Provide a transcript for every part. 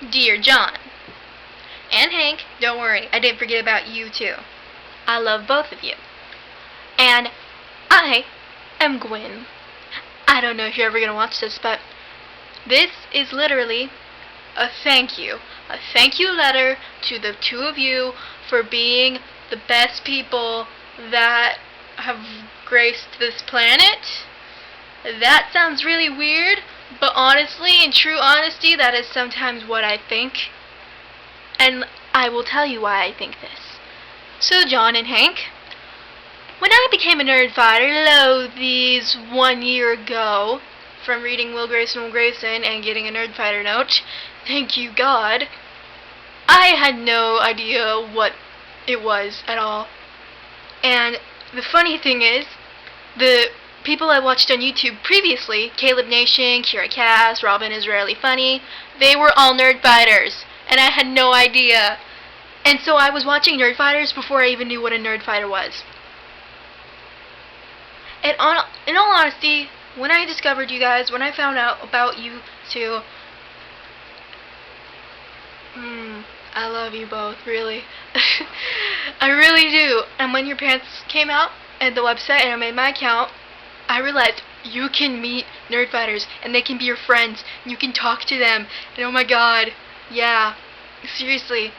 Dear John and Hank, don't worry, I didn't forget about you too. I love both of you. And I am Gwyn. I don't know if you're ever going to watch this, but this is literally a thank you. A thank you letter to the two of you for being the best people that have graced this planet. That sounds really weird, but honestly, in true honesty, that is sometimes what I think. And I will tell you why I think this. So, John and Hank, when I became a nerd fighter, these 1 year ago, from reading Will Grayson and getting a nerd fighter note, thank you God, I had no idea what it was at all. And the funny thing is, the people I watched on YouTube previously, Caleb Nation, Kira Cass, Robin Israeli Funny, they were all nerd fighters, and I had no idea. And so I was watching nerd fighters before I even knew what a nerd fighter was. And in all honesty, when I discovered you guys, when I found out about you two, I love you both, really. I really do. And when your pants came out at the website and I made my account, I realized you can meet nerd fighters and they can be your friends and you can talk to them. And oh my god, yeah, seriously.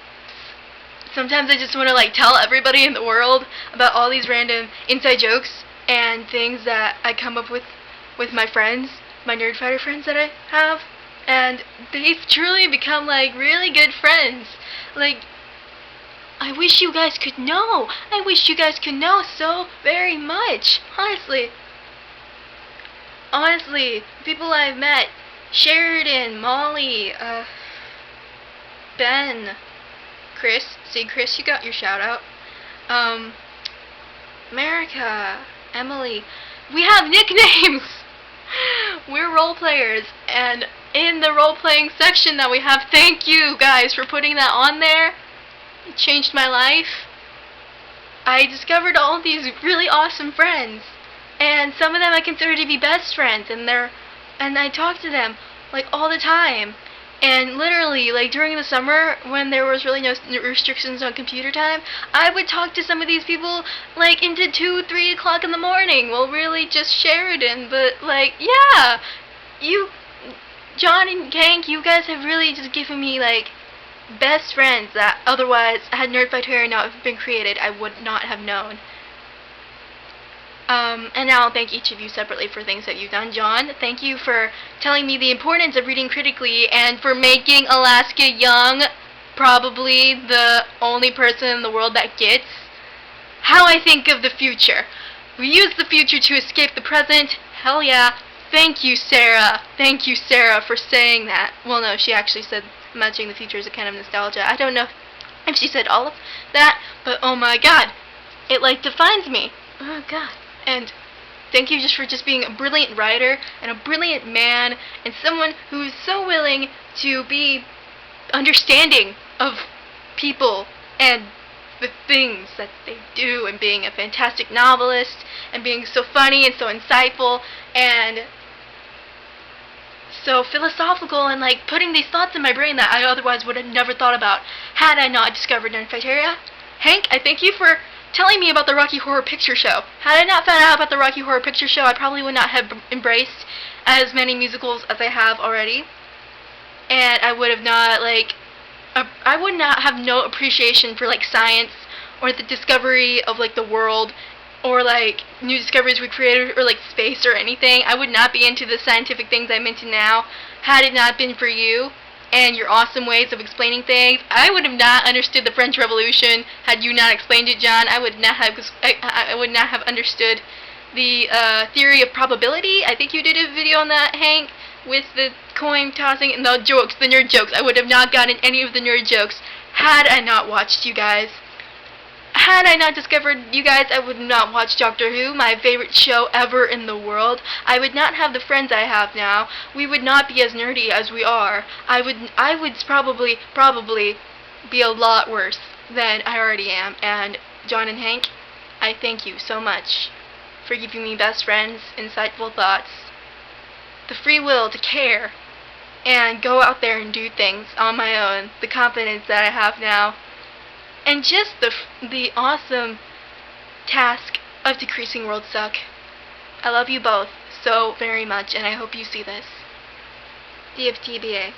Sometimes I just want to tell everybody in the world about all these random inside jokes and things that I come up with my friends, my nerd fighter friends that I have. And they've truly become really good friends. I wish you guys could know. I wish you guys could know so very much. Honestly, people I've met, Sheridan, Molly, Ben, Chris. See, Chris, you got your shout out. America, Emily. We have nicknames. We're role players, and in the role playing section that we have, thank you guys for putting that on there. It changed my life. I discovered all these really awesome friends, and some of them I consider to be best friends, and I talk to them all the time. And literally, during the summer, when there was really no restrictions on computer time, I would talk to some of these people, into 2, 3 o'clock in the morning. Well, really, just Sheridan, but, yeah. You, John and Hank, you guys have really just given me, best friends that otherwise, had Nerd Fighter not been created, I would not have known. And now I'll thank each of you separately for things that you've done. John, thank you for telling me the importance of reading critically and for making Alaska Young probably the only person in the world that gets how I think of the future. We use the future to escape the present. Hell yeah. Thank you, Sarah. Thank you, Sarah, for saying that. Well, no, she actually said imagining the future is a kind of nostalgia. I don't know if she said all of that, but oh my god. It defines me. Oh god. And thank you for being a brilliant writer and a brilliant man and someone who is so willing to be understanding of people and the things that they do, and being a fantastic novelist and being so funny and so insightful and so philosophical and putting these thoughts in my brain that I otherwise would have never thought about had I not discovered Nerdfighteria. Hank, I thank you for telling me about the Rocky Horror Picture Show. Had I not found out about the Rocky Horror Picture Show, I probably would not have embraced as many musicals as I have already. And I would have not, I would not have no appreciation for, science or the discovery of, the world or, new discoveries we created or, space or anything. I would not be into the scientific things I'm into now had it not been for you and your awesome ways of explaining things. I would have not understood the French Revolution had you not explained it, John. I would not have understood the theory of probability. I think you did a video on that, Hank, with the coin tossing and the jokes, the nerd jokes. I would have not gotten any of the nerd jokes had I not watched you guys. Had I not discovered you guys, I would not watch Doctor Who, my favorite show ever in the world. I would not have the friends I have now. We would not be as nerdy as we are. I would probably be a lot worse than I already am. And John and Hank, I thank you so much for giving me best friends, insightful thoughts, the free will to care, and go out there and do things on my own. The confidence that I have now, and just the awesome task of decreasing world suck. I love you both so very much, and I hope you see this. DFTBA.